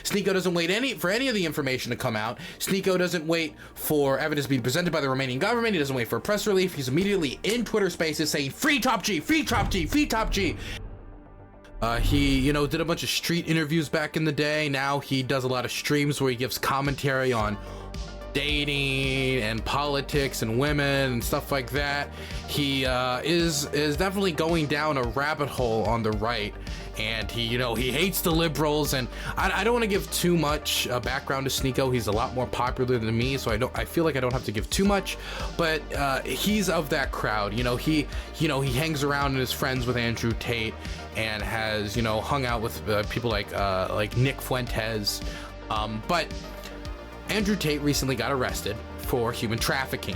Sneako doesn't wait for any of the information to come out. Sneako doesn't wait for evidence being presented by the Romanian government. He doesn't wait for a press release. He's immediately in Twitter Spaces saying, "Free Top G, free Top G, free Top G." He, you know, did a bunch of street interviews back in the day. Now he does a lot of streams where he gives commentary on dating and politics and women and stuff like that. He is definitely going down a rabbit hole on the right, and he, you know, he hates the liberals. And I don't want to give too much background to Sneako. He's a lot more popular than me, so I feel like I don't have to give too much, but he's of that crowd. You know, he hangs around and is friends with Andrew Tate, and has, you know, hung out with people like Nick Fuentes, but Andrew Tate recently got arrested for human trafficking,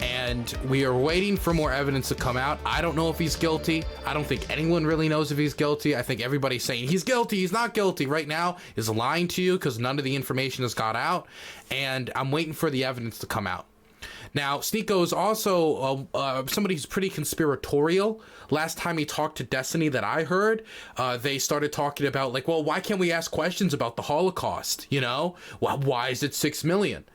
and we are waiting for more evidence to come out. I don't know if he's guilty. I don't think anyone really knows if he's guilty. I think everybody's saying he's guilty, he's not guilty right now is lying to you, because none of the information has got out, and I'm waiting for the evidence to come out. Now, Sneako is also somebody who's pretty conspiratorial. Last time he talked to Destiny that I heard, they started talking about, like, well, why can't we ask questions about the Holocaust? You know, well, why is it 6 million?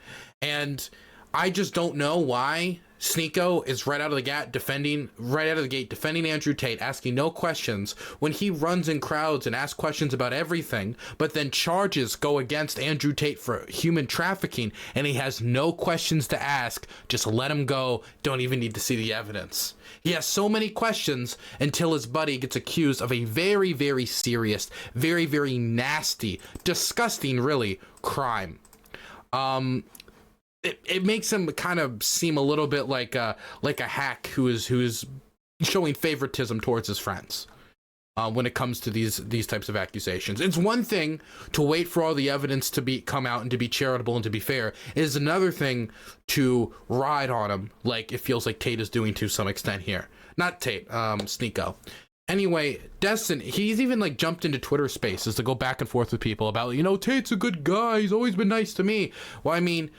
And I just don't know why Sneako is right out of the gate defending Andrew Tate, asking no questions when he runs in crowds and asks questions about everything, but then charges go against Andrew Tate for human trafficking, and he has no questions to ask. Just let him go. Don't even need to see the evidence. He has so many questions until his buddy gets accused of a very, very serious, very, very nasty, disgusting, really, crime. It makes him kind of seem a little bit like a hack who's showing favoritism towards his friends when it comes to these types of accusations. It's one thing to wait for all the evidence to come out and to be charitable and to be fair. It is another thing to ride on him, like it feels like Tate is doing to some extent here. Not Tate, Sneako. Anyway, Destin, he's even like jumped into Twitter Spaces to go back and forth with people about, you know, Tate's a good guy, he's always been nice to me. Well, I mean,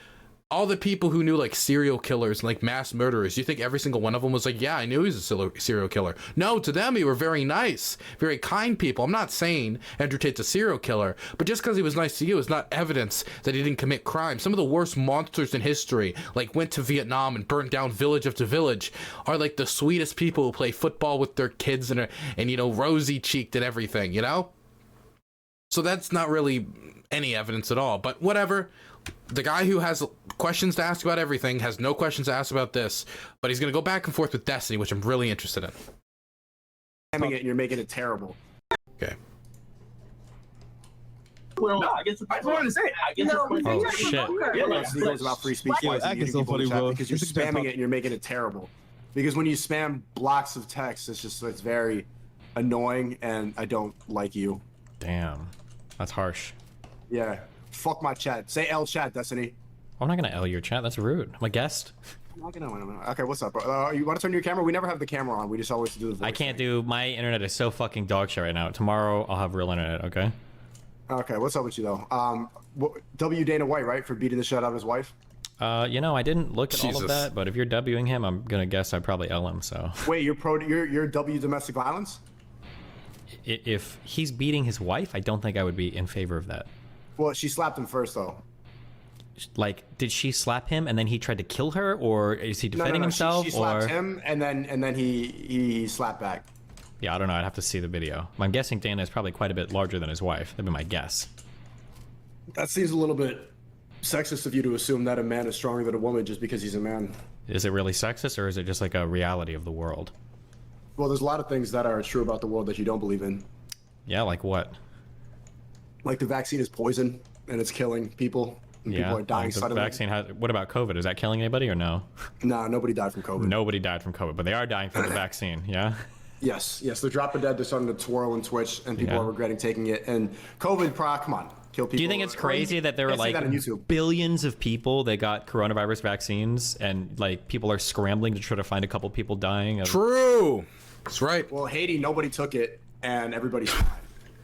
all the people who knew like serial killers and like mass murderers, you think every single one of them was like, yeah, I knew he was a serial killer? No, to them, they were very nice, very kind people. I'm not saying Andrew Tate's a serial killer, but just because he was nice to you is not evidence that he didn't commit crime. Some of the worst monsters in history, like went to Vietnam and burnt down village after village, are like the sweetest people who play football with their kids and you know, rosy cheeked and everything, you know? So that's not really any evidence at all, but whatever. The guy who has questions to ask about everything has no questions to ask about this, but he's going to go back and forth with Destiny, which I'm really interested in. And you're making it terrible. Okay. Well, no, I guess I just wanted to say, I guess oh shit. Yeah, he goes about free speech. Acting so funny, bro. Because you're spamming it and you're making it terrible. Because when you spam blocks of text, it's very annoying, and I don't like you. Damn, that's harsh. Yeah. Fuck my chat. Say L chat, Destiny. I'm not gonna L your chat. That's rude. I'm a guest. Okay, what's up, bro? You want to turn your camera? We never have the camera on. We just always do the voice. I can't do. My internet is so fucking dog shit right now. Tomorrow I'll have real internet. Okay. Okay, what's up with you though? W Dana White, right, for beating the shit out of his wife? You know, I didn't look at all Jesus. of that, but if you're Wing him, I'm gonna guess I'd probably L him. So. Wait, you're W domestic violence? If he's beating his wife, I don't think I would be in favor of that. Well, she slapped him first, though. Like, did she slap him and then he tried to kill her, or is he defending himself? She slapped him and then he slapped back. Yeah, I don't know. I'd have to see the video. I'm guessing Dana is probably quite a bit larger than his wife. That'd be my guess. That seems a little bit sexist of you to assume that a man is stronger than a woman just because he's a man. Is it really sexist, or is it just like a reality of the world? Well, there's a lot of things that are true about the world that you don't believe in. Yeah, like what? Like the vaccine is poison and it's killing people. And people are dying the suddenly. vaccine what about COVID? Is that killing anybody or no? Nah, nobody died from COVID. Nobody died from COVID, but they are dying from the vaccine, yeah? Yes, they're dropping dead. They're starting to twirl and twitch, and people are regretting taking it. And COVID, come on, kill people. Do you think it's crazy that there were like billions of people that got coronavirus vaccines, and like people are scrambling to try to find a couple people dying? True. That's right. Well, Haiti, nobody took it, and everybody's fine.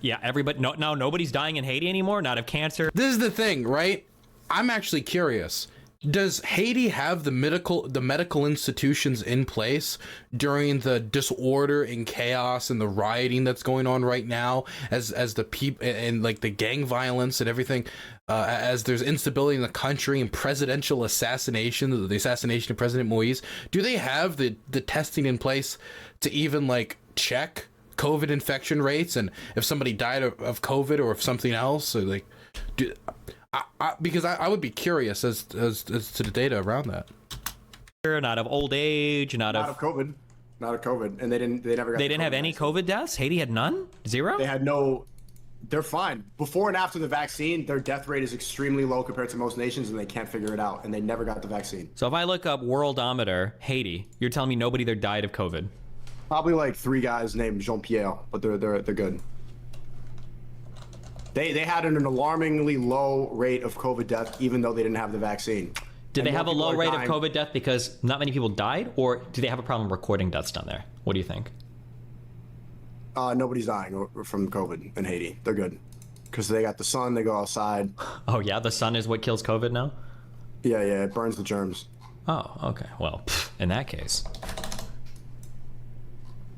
Yeah, everybody. No, nobody's dying in Haiti anymore. Not of cancer. This is the thing, right? I'm actually curious. Does Haiti have the medical institutions in place during the disorder and chaos and the rioting that's going on right now, as the people and like the gang violence and everything, as there's instability in the country and presidential assassination, the assassination of President Moise? Do they have the testing in place to even like check COVID infection rates and if somebody died of COVID or of something else? Or like, because I would be curious as to the data around that. Not of old age, not of COVID, and they never got. They didn't have any COVID deaths. Haiti had none, zero. They had no. They're fine. Before and after the vaccine, their death rate is extremely low compared to most nations, and they can't figure it out. And they never got the vaccine. So if I look up Worldometer Haiti, you're telling me nobody there died of COVID? Probably like 3 guys named Jean-Pierre, but they're good. They had an alarmingly low rate of COVID death, even though they didn't have the vaccine. Did they have a low rate of COVID death because not many people died, or do they have a problem recording deaths down there? What do you think? Nobody's dying from COVID in Haiti. They're good because they got the sun. They go outside. Oh yeah, the sun is what kills COVID now? Yeah, it burns the germs. Oh, okay. Well, in that case.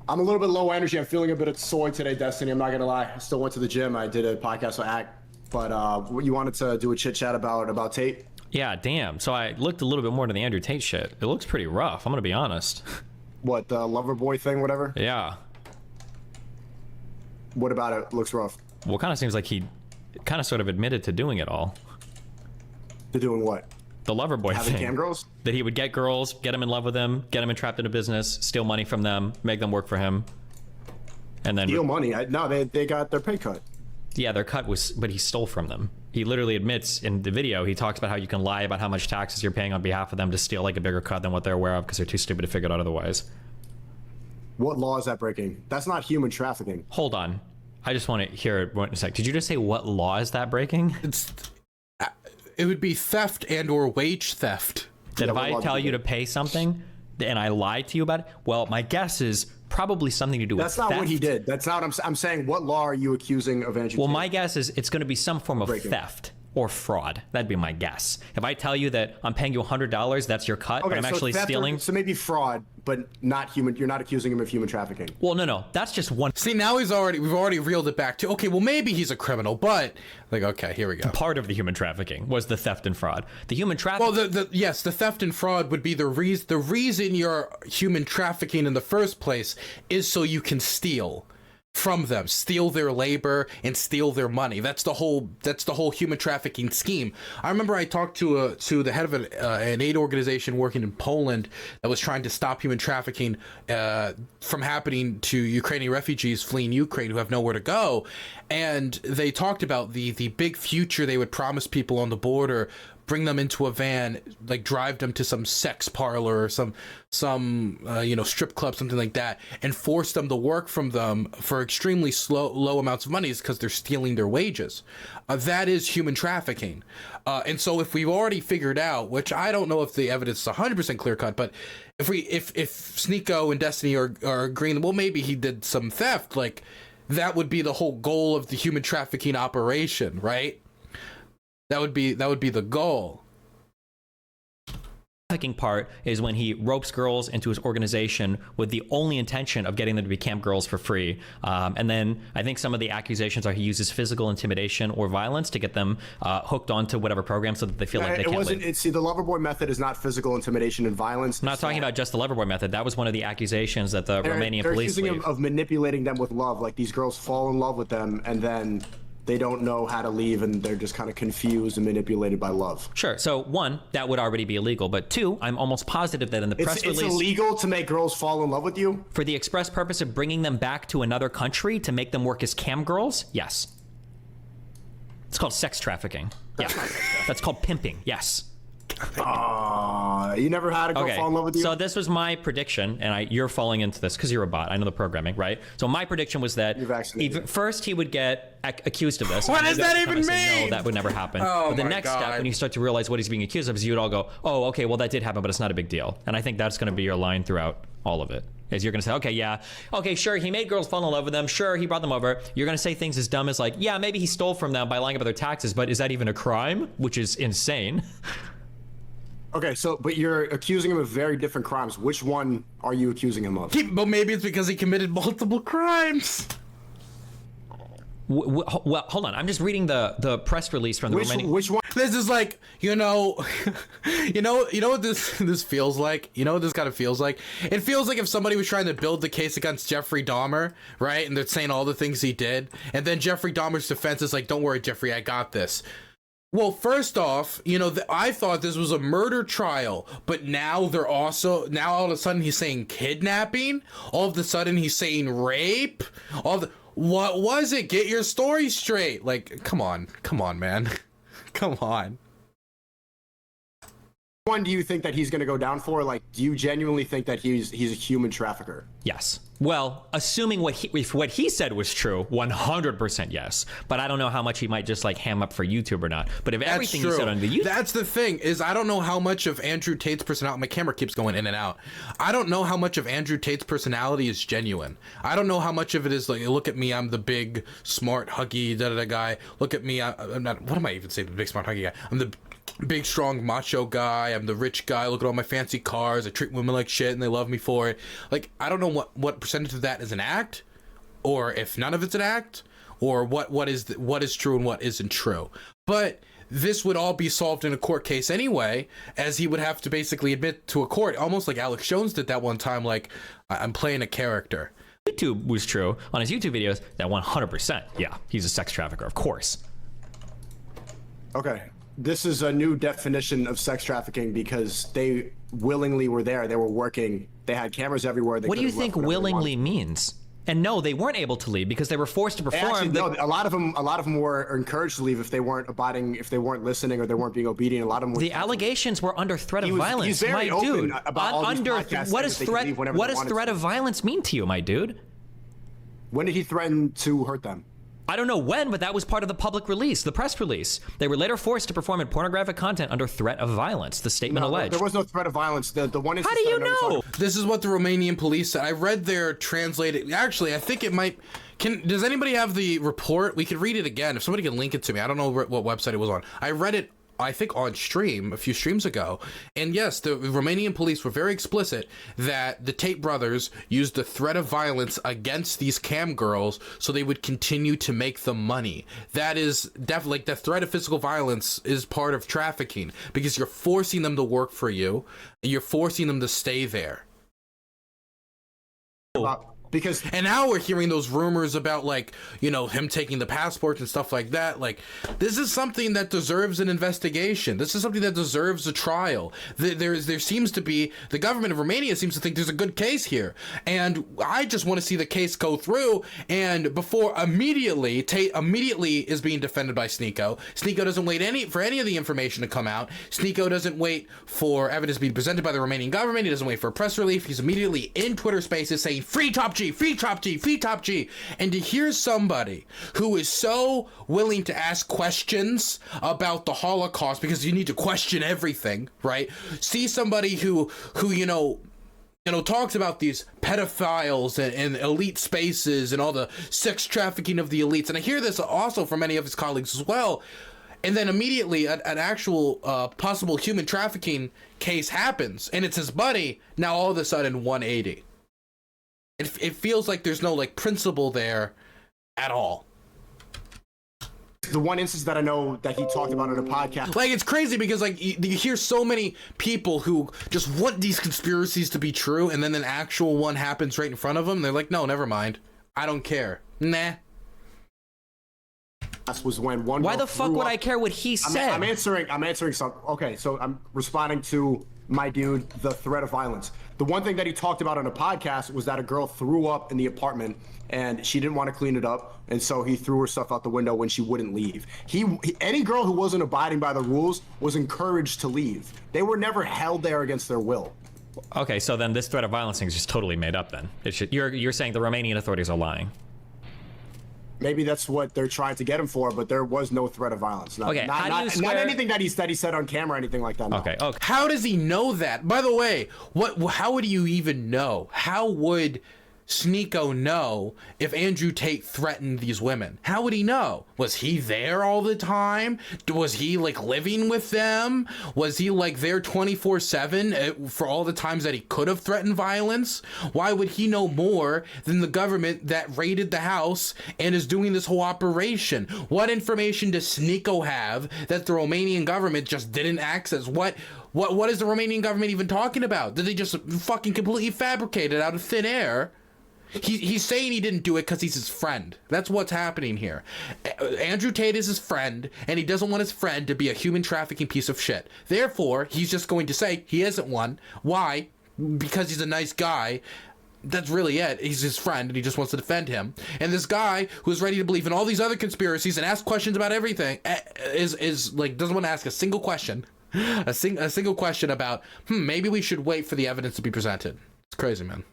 I'm a little bit low energy. I'm feeling a bit of soy today, Destiny. I'm not gonna lie. I still went to the gym. I did a podcast with Act, but you wanted to do a chit chat about Tate? Yeah, damn. So I looked a little bit more into the Andrew Tate shit. It looks pretty rough. I'm gonna be honest. What, the lover boy thing, whatever? Yeah. What about it looks rough? Well, it kind of seems like he kind of sort of admitted to doing it all. To doing what? The lover boy Having thing. cam girls? That he would get girls, get them in love with him, get them entrapped in a business, steal money from them, make them work for him, and then steal money? No, they got their pay cut. Yeah, their cut was, but he stole from them. He literally admits in the video, he talks about how you can lie about how much taxes you're paying on behalf of them to steal like a bigger cut than what they're aware of because they're too stupid to figure it out otherwise. What law is that breaking? That's not human trafficking. Hold on. I just want to hear it in a sec. Did you just say what law is that breaking? It would be theft and or wage theft. That if I tell you to pay something and I lie to you about it, well, my guess is probably something to do with theft. That's not what he did. That's not what I'm saying. What law are you accusing of Andrew Tate? Well, my guess is it's going to be some form of theft or fraud. That'd be my guess. If I tell you that I'm paying you $100, that's your cut, but I'm actually stealing. So maybe fraud, but not human. You're not accusing him of human trafficking. Well, no. That's just one. See, now we've already reeled it back to, okay, well, maybe he's a criminal, but like, okay, here we go. Part of the human trafficking was the theft and fraud. The human trafficking. Well, yes, the theft and fraud would be the reason you're human trafficking in the first place is so you can steal from them, steal their labor and steal their money. That's the whole human trafficking scheme. I remember I talked to the head of an aid organization working in Poland that was trying to stop human trafficking from happening to Ukrainian refugees fleeing Ukraine who have nowhere to go, and they talked about the big future they would promise people on the border, bring them into a van, like drive them to some sex parlor or some strip club, something like that, and force them to work from them for extremely low amounts of money because they're stealing their wages. That is human trafficking. And so if we've already figured out, which I don't know if the evidence is 100% clear cut, but if Sneako and Destiny are agreeing, well, maybe he did some theft, like that would be the whole goal of the human trafficking operation, right? That would be the goal. The trafficking part is when he ropes girls into his organization with the only intention of getting them to be camp girls for free. And then I think some of the accusations are he uses physical intimidation or violence to get them hooked onto whatever program so that they feel like they can't leave. See, the Loverboy method is not physical intimidation and violence. I'm not talking about just the Loverboy method. That was one of the accusations that the Romanian police accusing him of manipulating them with love. Like these girls fall in love with them and then they don't know how to leave and they're just kind of confused and manipulated by love. Sure. So one, that would already be illegal. But two, I'm almost positive that in the press release... It's illegal to make girls fall in love with you? For the express purpose of bringing them back to another country to make them work as cam girls? Yes. It's called sex trafficking. Yeah. That's called pimping. Yes. You never had a girl fall in love with you? So this was my prediction, and you're falling into this because you're a bot. I know the programming, right? So my prediction was that first he would get accused of this. What does that even mean? No, that would never happen. But the next step, when you start to realize what he's being accused of, is you would all go, oh, okay, well, that did happen, but it's not a big deal. And I think that's going to be your line throughout all of it. Is you're going to say, okay, yeah, okay, sure, he made girls fall in love with them. Sure, he brought them over. You're going to say things as dumb as like, yeah, maybe he stole from them by lying about their taxes, but is that even a crime? Which is insane. Okay, so but you're accusing him of very different crimes. Which one are you accusing him of? But maybe it's because he committed multiple crimes. Well, hold on. I'm just reading the press release from the remaining. Which one? This is like, you know what this feels like? You know what this kind of feels like? It feels like if somebody was trying to build the case against Jeffrey Dahmer, right? And they're saying all the things he did, and then Jeffrey Dahmer's defense is like, "Don't worry, Jeffrey, I got this." Well, first off, I thought this was a murder trial, but now all of a sudden he's saying kidnapping. All of a sudden he's saying rape. What was it? Get your story straight. Like, come on, man. Come on. One do you think that he's going to go down for? Like, do you genuinely think that he's a human trafficker? Yes. Well, assuming if what he said was true, 100% yes. But I don't know how much he might just like ham up for YouTube or not. But if everything he said on the YouTube, that's the thing is I don't know how much of Andrew Tate's personality. My camera keeps going in and out. I don't know how much of Andrew Tate's personality is genuine. I don't know how much of it is like, look at me, I'm the big, smart, huggy, guy. Look at me, I'm not. What am I even saying? The big, smart, huggy guy. I'm the big, strong, macho guy. I'm the rich guy. Look at all my fancy cars. I treat women like shit and they love me for it. Like, I don't know what percentage of that is an act, or if none of it's an act, or what is true and what isn't true. But this would all be solved in a court case anyway, as he would have to basically admit to a court, almost like Alex Jones did that one time, like, I'm playing a character. YouTube was true on his YouTube videos, that 100%, yeah, he's a sex trafficker, of course. Okay. This is a new definition of sex trafficking because they willingly were there. They were working. They had cameras everywhere. What do you think willingly means? And no, they weren't able to leave because they were forced to perform. Actually, no, a lot of them were encouraged to leave if they weren't abiding, if they weren't listening or they weren't being obedient. A lot of them. The allegations were under threat of violence. He's very open about all these podcasts. What does threat of violence mean to you, my dude? When did he threaten to hurt them? I don't know when, but that was part of the public release, the press release. They were later forced to perform in pornographic content under threat of violence, the statement alleged. There was no threat of violence. The one How do you know? This is what the Romanian police said. I read their translated. Actually, I think it might. Does anybody have the report? We could read it again. If somebody can link it to me. I don't know what website it was on. I read it, I think, on stream a few streams ago. And yes, the Romanian police were very explicit that the Tate brothers used the threat of violence against these cam girls so they would continue to make the money. That is definitely, like, the threat of physical violence is part of trafficking because you're forcing them to work for you. And you're forcing them to stay there. And now we're hearing those rumors about, like, him taking the passports and stuff like that. Like, this is something that deserves an investigation. This is something that deserves a trial. There seems to be, the government of Romania seems to think there's a good case here. And I just want to see the case go through. And before Tate immediately is being defended by Sneako. Sneako doesn't wait for any of the information to come out. Sneako doesn't wait for evidence to be presented by the Romanian government. He doesn't wait for a press release. He's immediately in Twitter Spaces saying, "Free Top G! Free Top G, free Top G." And to hear somebody who is so willing to ask questions about the Holocaust, because you need to question everything, right? See somebody who talks about these pedophiles and elite spaces and all the sex trafficking of the elites. And I hear this also from many of his colleagues as well. And then immediately an actual possible human trafficking case happens and it's his buddy. Now all of a sudden 180. It feels like there's no, like, principle there at all. The one instance that I know that he talked about on a podcast. Like, it's crazy because, like, you hear so many people who just want these conspiracies to be true, and then an actual one happens right in front of them. They're like, no, never mind. I don't care. Nah. Was when one. Why the fuck would I care what he said? I'm answering something. Okay, so I'm responding to my dude, the threat of violence. The one thing that he talked about on a podcast was that a girl threw up in the apartment and she didn't want to clean it up, and so he threw her stuff out the window when she wouldn't leave. Any girl who wasn't abiding by the rules was encouraged to leave. They were never held there against their will. Okay, so then this threat of violence thing is just totally made up then. You're saying the Romanian authorities are lying. Maybe that's what they're trying to get him for, but there was no threat of violence. Not anything that he said on camera or anything like that. No. Okay. How does he know that? By the way, how would you even know? How would Sneako know if Andrew Tate threatened these women? How would he know? Was he there all the time? Was he like living with them? Was he like there 24/7 for all the times that he could have threatened violence? Why would he know more than the government that raided the house and is doing this whole operation? What information does Sneako have that the Romanian government just didn't access? What is the Romanian government even talking about? Did they just fucking completely fabricate it out of thin air? He's saying he didn't do it because he's his friend. That's what's happening here. Andrew Tate is his friend, and he doesn't want his friend to be a human trafficking piece of shit. Therefore, he's just going to say he isn't one. Why? Because he's a nice guy. That's really it. He's his friend, and he just wants to defend him. And this guy who's ready to believe in all these other conspiracies and ask questions about everything is like doesn't want to ask a single question. A single question about maybe we should wait for the evidence to be presented. It's crazy, man.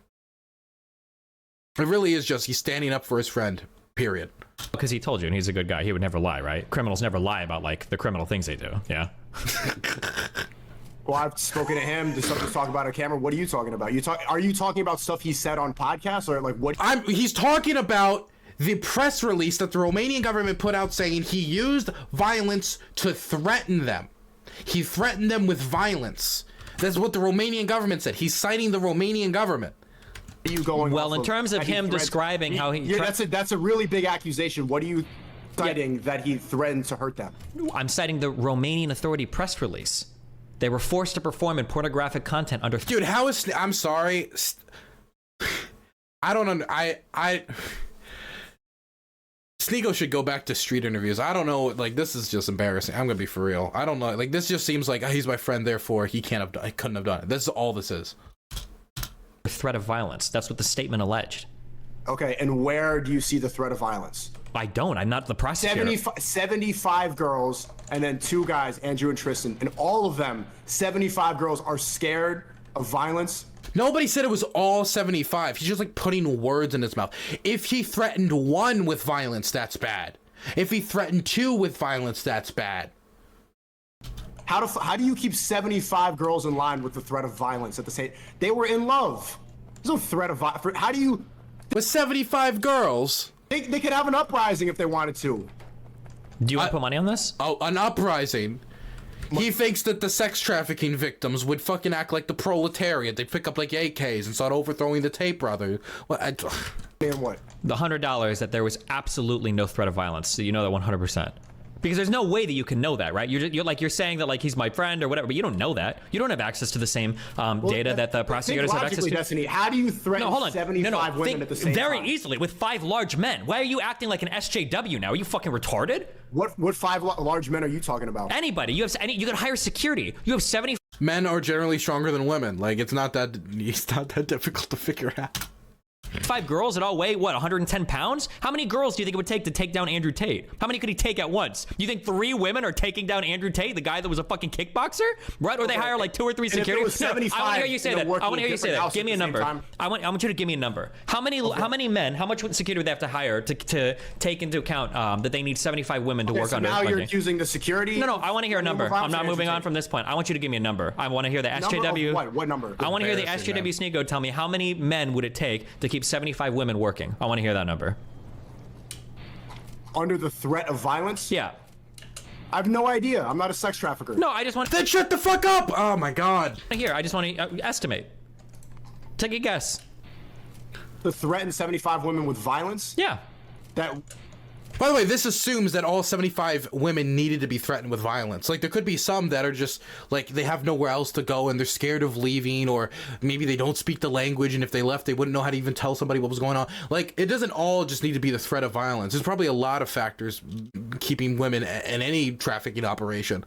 It really is just he's standing up for his friend, period. Because he told you, and he's a good guy. He would never lie, right? Criminals never lie about, like, the criminal things they do, yeah? Well, I've spoken to him. There's something to talk about on camera. What are you talking about? Are you talking about stuff he said on podcasts, or like what? He's talking about the press release that the Romanian government put out saying he used violence to threaten them. He threatened them with violence. That's what the Romanian government said. He's citing the Romanian government. Are you going well, in terms of him describing how he... that's a really big accusation. What are you citing that he threatened to hurt them? I'm citing the Romanian Authority press release. They were forced to perform in pornographic content under... Dude, how is... I'm sorry. I don't... Sneako should go back to street interviews. I don't know. Like, this is just embarrassing. I'm gonna be for real. I don't know. Like, this just seems like he's my friend, therefore he couldn't have done it. This is all this is. Threat of violence. That's what the statement alleged. Okay, and where do you see the threat of violence? I don't. I'm not the prosecutor. 75 girls, and then 2 guys, Andrew and Tristan, and all of them, 75 girls, are scared of violence. Nobody said it was all 75. He's just like putting words in his mouth. If he threatened 1 with violence, that's bad. If he threatened 2 with violence, that's bad. How do you keep 75 girls in line with the threat of violence at the same? They were in love. There's no threat of violence. How do you? With 75 girls, they could have an uprising if they wanted to. Do you want to put money on this? Oh, an uprising. He thinks that the sex trafficking victims would fucking act like the proletariat. They'd pick up like AKs and start overthrowing the Tate brothers. And what? The $100 that there was absolutely no threat of violence. So you know that 100%. Because there's no way that you can know that, right? You're saying that like he's my friend or whatever, but you don't know that. You don't have access to the same data that the prosecutors have access to. Destiny, how do you threaten 75 women at the same time? Very easily with 5 large men. Why are you acting like an SJW now? Are you fucking retarded? What 5 large men are you talking about? Anybody. You can hire security. You have 70. Men are generally stronger than women. Like it's not that difficult to figure out. 5 girls that all weigh, what, 110 pounds? How many girls do you think it would take to take down Andrew Tate? How many could he take at once? You think 3 women are taking down Andrew Tate, the guy that was a fucking kickboxer? Right? Or they hire like 2 or 3 security? No, I want to hear you say that. I want to hear you say that. Give me a number. I want you to give me a number. How many men, how much security would they have to hire to take into account that they need 75 women to work on now you're accusing the security? No, I want to hear a number. I'm not moving on from this point. I want you to give me a number. I want to hear the SJW. What number? I want to hear the SJW Sneako tell me how many men would it take to keep 75 women working. I want to hear that number. Under the threat of violence? Yeah. I have no idea. I'm not a sex trafficker. No, I just want... Then shut the fuck up! Oh my god. Here, I just want to estimate. Take a guess. To threaten 75 women with violence? Yeah. That... By the way, this assumes that all 75 women needed to be threatened with violence. Like, there could be some that are just, like, they have nowhere else to go and they're scared of leaving, or maybe they don't speak the language, and if they left, they wouldn't know how to even tell somebody what was going on. Like, it doesn't all just need to be the threat of violence. There's probably a lot of factors keeping women in any trafficking operation.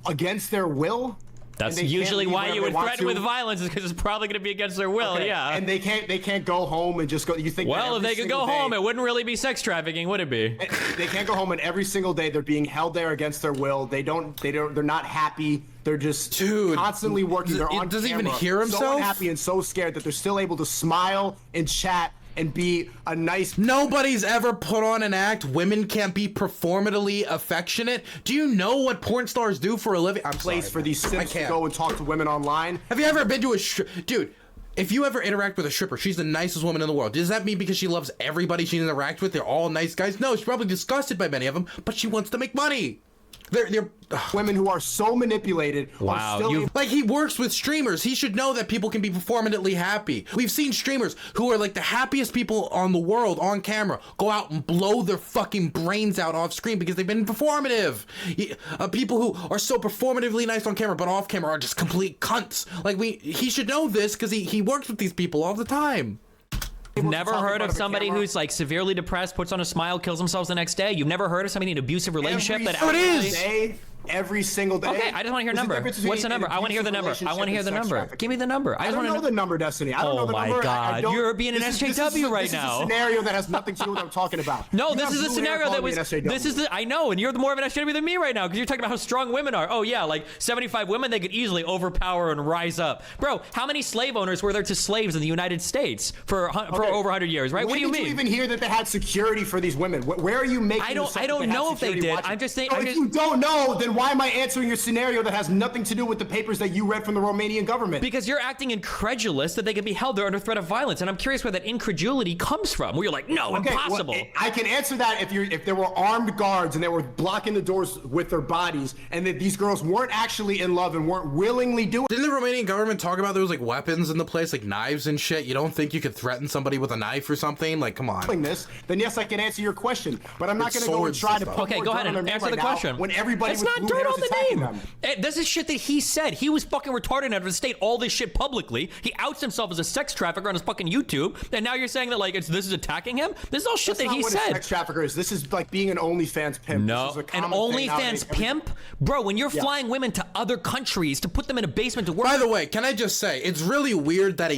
Against their will? That's usually why you would threaten with violence, is because it's probably going to be against their will. Okay. Yeah. And they can't go home and just go. You think? Well, if they could go home, it wouldn't really be sex trafficking, would it be? They can't go home, and every single day they're being held there against their will. They're not happy. They're just constantly working. They're on doesn't camera, even hear himself. So unhappy and so scared that they're still able to smile and chat and be a nice... Nobody's ever put on an act. Women can't be performatively affectionate. Do you know what porn stars do for a living? I'm place for these simps to go and talk to women online. Have you ever been to a... Dude, if you ever interact with a stripper, she's the nicest woman in the world. Does that mean because she loves everybody she interacts with, they're all nice guys? No, she's probably disgusted by many of them, but she wants to make money. They're women who are so manipulated. Wow, like, he works with streamers. He should know that people can be performatively happy. We've seen streamers who are like the happiest people on the world on camera go out and blow their fucking brains out off screen because they've been performative. People who are so performatively nice on camera but off camera are just complete cunts. Like, he should know this because he works with these people all the time. You've never heard of somebody who's like severely depressed, puts on a smile, kills themselves the next day? You've never heard of somebody in an abusive relationship every single day. Okay, I just want to hear a number. What's the number? I want to hear the number. I want to hear the number. Give me the number. I don't know the number, Destiny. I don't know the number. Oh my God, you're being an SJW right now. This is a scenario that has nothing to do with what I'm talking about. No, this is a scenario that was. This is the. I know, and you're more of an SJW than me right now because you're talking about how strong women are. Oh yeah, like 75 women, they could easily overpower and rise up. Bro, how many slave owners were there to slaves in the United States for over 100 years? Right? What do you mean? Did you even hear that they had security for these women? Where are you making? I don't know if they did. I'm just saying. If you don't know, then why am I answering your scenario that has nothing to do with the papers that you read from the Romanian government? Because you're acting incredulous that they can be held there under threat of violence, and I'm curious where that incredulity comes from. Where you're like, no, impossible. Well, I can answer that if there were armed guards and they were blocking the doors with their bodies, and that these girls weren't actually in love and weren't willingly doing. Didn't the Romanian government talk about there was like weapons in the place, like knives and shit? You don't think you could threaten somebody with a knife or something? Like, come on. Then yes, I can answer your question, but I'm not going to go and try to. Okay, go ahead and answer the question. When everybody it's not dirt on the name. Them. This is shit that he said. He was fucking retarded enough to state all this shit publicly. He outs himself as a sex trafficker on his fucking YouTube, and now you're saying that like this is attacking him? This is all shit that he said. A sex trafficker is. This is like being an OnlyFans pimp. No, an OnlyFans pimp, bro. When you're flying women to other countries to put them in a basement to work. By the way, can I just say it's really weird that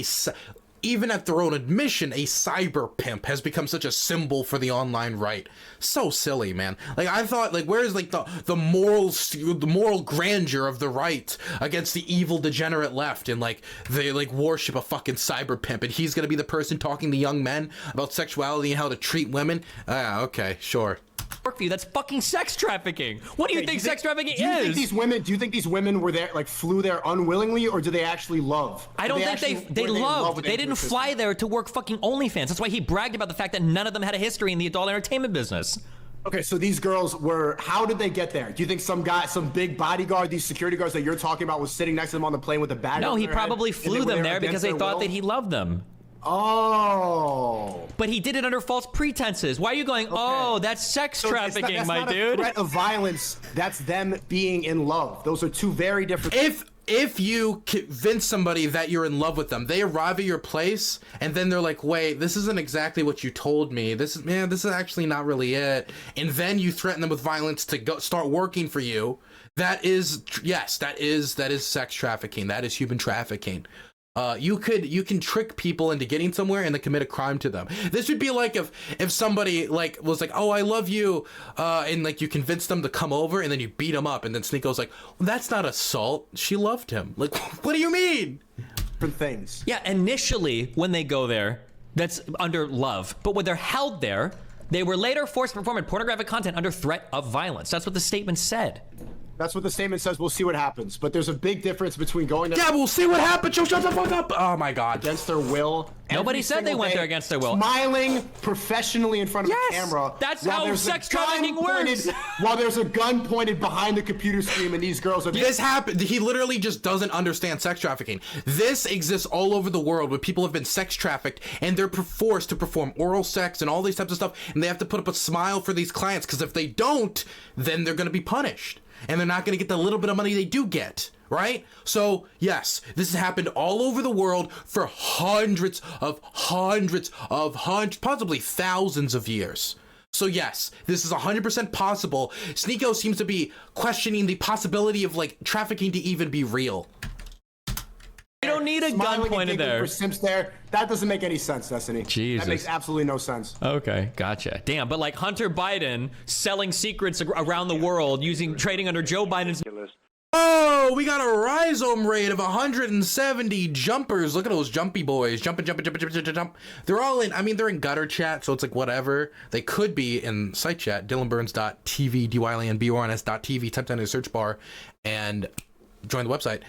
even at their own admission, a cyber pimp has become such a symbol for the online right. So silly, man. Like, I thought, like, where's like the moral grandeur of the right against the evil degenerate left, and like they like worship a fucking cyber pimp, and he's gonna be the person talking to young men about sexuality and how to treat women? Okay, sure. Work for you. That's fucking sex trafficking. What do you think sex trafficking is? Do you think these women were there, like, flew there unwillingly, or do they actually love? I don't think they loved. They didn't fly there to work fucking OnlyFans. That's why he bragged about the fact that none of them had a history in the adult entertainment business. Okay, so these girls were. How did they get there? Do you think some big bodyguard, these security guards that you're talking about, was sitting next to them on the plane with a bag? No, he probably flew them there because they thought that he loved them. Oh. But he did it under false pretenses. Why are you going, oh, that's sex trafficking, my dude? That's not a threat of violence. That's them being in love. Those are two very different. If you convince somebody that you're in love with them, they arrive at your place and then they're like, wait, this isn't exactly what you told me. This is actually not really it. And then you threaten them with violence to go start working for you. That is sex trafficking. That is human trafficking. You can trick people into getting somewhere and then commit a crime to them. This would be like if somebody like was like, oh, I love you, and like you convince them to come over and then you beat them up, and then Sneako's like, well, that's not assault. She loved him. Like, what do you mean? Different things. Yeah, initially when they go there, that's under love, but when they're held there, they were later forced to perform pornographic content under threat of violence. That's what the statement said. That's what the statement says. We'll see what happens. But there's a big difference between going there. Yeah, we'll see what happens. Shut the fuck up. Oh my God. Against their will. Nobody said they went there against their will. Smiling professionally in front of the camera. That's how sex trafficking works. While there's a gun pointed behind the computer screen and these girls are. This happened. He literally just doesn't understand sex trafficking. This exists all over the world where people have been sex trafficked and they're forced to perform oral sex and all these types of stuff. And they have to put up a smile for these clients because if they don't, then they're going to be punished. And they're not going to get the little bit of money they do get, right? So, yes, this has happened all over the world for hundreds, possibly thousands of years. So, yes, this is 100% possible. Sneako seems to be questioning the possibility of, like, trafficking to even be real. You don't need a gun pointed there. For simps there. That doesn't make any sense, Destiny. Jesus. That makes absolutely no sense. Okay, gotcha. Damn, but like Hunter Biden selling secrets around the world trading under Joe Biden's. Oh, we got a rhizome rate of 170 jumpers. Look at those jumpy boys. Jump. They're all in, I mean, they're in gutter chat, so it's like whatever. They could be in site chat, DylanBurns.tv, DYLANBURNS.tv. Type that in the search bar and join the website.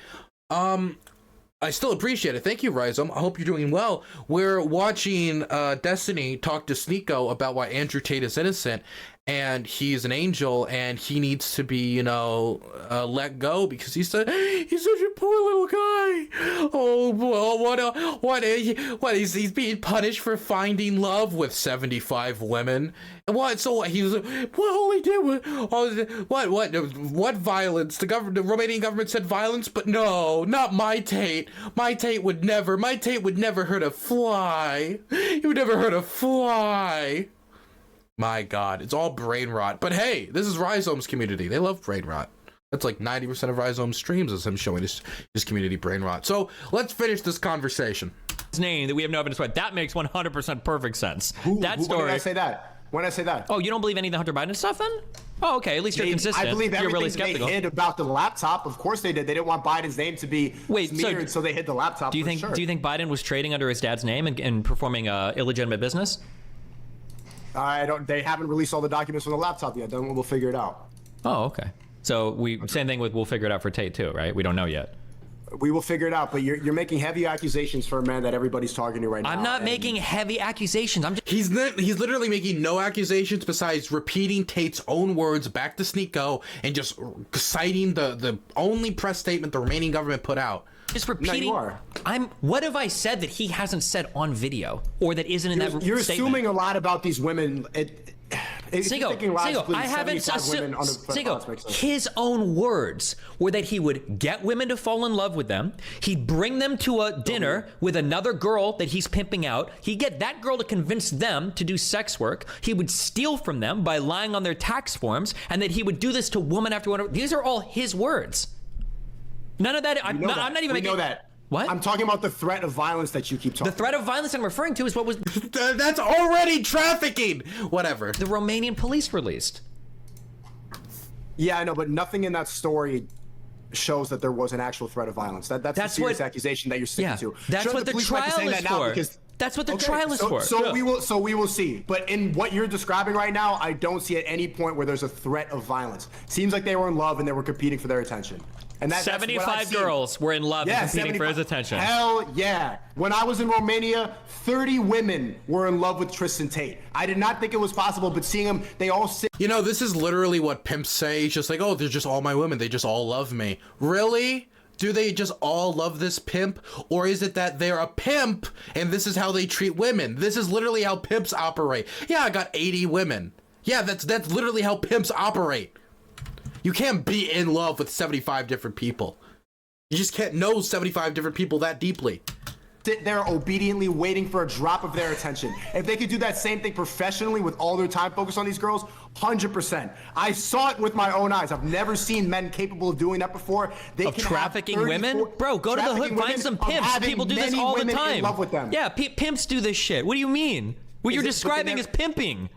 I still appreciate it. Thank you, Rhizome. I hope you're doing well. We're watching Destiny talk to Sneako about why Andrew Tate is innocent, and he's an angel, and he needs to be, you know, let go because he's such a poor little guy. Oh, well, he's being punished for finding love with 75 women. And what? So what? He was all he did was what violence? The Romanian government said violence, but no, not my Tate. My Tate would never hurt a fly. He would never hurt a fly. My God, it's all brain rot. But hey, this is Rhizome's community. They love brain rot. That's like 90% of Rhizome's streams is him showing his community brain rot. So let's finish this conversation. His name that we have no evidence for. That makes 100% perfect sense. That story. When did I say that? When did I say that? Oh, you don't believe any of the Hunter Biden stuff then? Oh, okay. At least you're consistent. I believe you're really everything skeptical. they hid about the laptop. Of course they did. They didn't want Biden's name to be smeared, so they hid the laptop. Do you think Biden was trading under his dad's name and performing illegitimate business? They haven't released all the documents from the laptop yet. Then we'll figure it out. Oh, okay. So same thing with we'll figure it out for Tate too, right? We don't know yet. We will figure it out, but you're making heavy accusations for a man that everybody's targeting right now. I'm not making heavy accusations. He's literally making no accusations besides repeating Tate's own words back to Sneako and just citing the only press statement the Romanian government put out. Just repeating. No, you are. What have I said that he hasn't said on video or that isn't in that statement? You're assuming a lot about these women. Sneako, I haven't assumed. His own words were that he would get women to fall in love with them. He'd bring them to a dinner with another girl that he's pimping out. He'd get that girl to convince them to do sex work. He would steal from them by lying on their tax forms, and that he would do this to woman after woman. These are all his words. None of that. I'm not even making. We know that. What? I'm talking about the threat of violence that you keep talking about. The threat of violence I'm referring to is what was... That's already trafficking! Whatever. The Romanian police released. Yeah, I know, but nothing in that story shows that there was an actual threat of violence. That's a serious accusation that you're sticking to. That's what the trial is for. That's what the trial is for. So we will see. But in what you're describing right now, I don't see at any point where there's a threat of violence. Seems like they were in love and they were competing for their attention. And 75 girls were in love and competing for his attention. Hell yeah. When I was in Romania, 30 women were in love with Tristan Tate. I did not think it was possible, but seeing them, they all sit. You know, this is literally what pimps say. It's just like, oh, they're just all my women. They just all love me. Really? Do they just all love this pimp? Or is it that they're a pimp and this is how they treat women? This is literally how pimps operate. Yeah, I got 80 women. Yeah, that's literally how pimps operate. You can't be in love with 75 different people. You just can't know 75 different people that deeply. Sit there obediently waiting for a drop of their attention. If they could do that same thing professionally with all their time focused on these girls, 100%. I saw it with my own eyes. I've never seen men capable of doing that before. They of trafficking women? Bro, go to the hood, find some pimps. People do this all the time. In love with them. Yeah, pimps do this shit. What do you mean? What you're describing is pimping.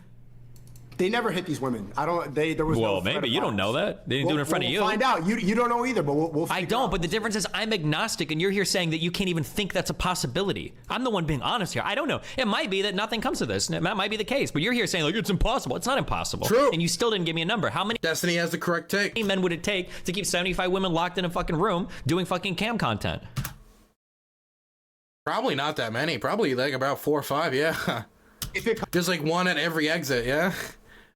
They never hit these women. There was well, maybe you don't know that. They didn't do it in front of you. We'll find out. You don't know either, but we'll I don't, but the difference is I'm agnostic, and you're here saying that you can't even think that's a possibility. I'm the one being honest here. I don't know. It might be that nothing comes to this. That might be the case, but you're here saying, like, it's impossible. It's not impossible. True. And you still didn't give me a number. How many Destiny has the correct take. men would it take to keep 75 women locked in a fucking room doing fucking cam content? Probably not that many. Probably like about 4 or 5, yeah. There's like one at every exit, yeah.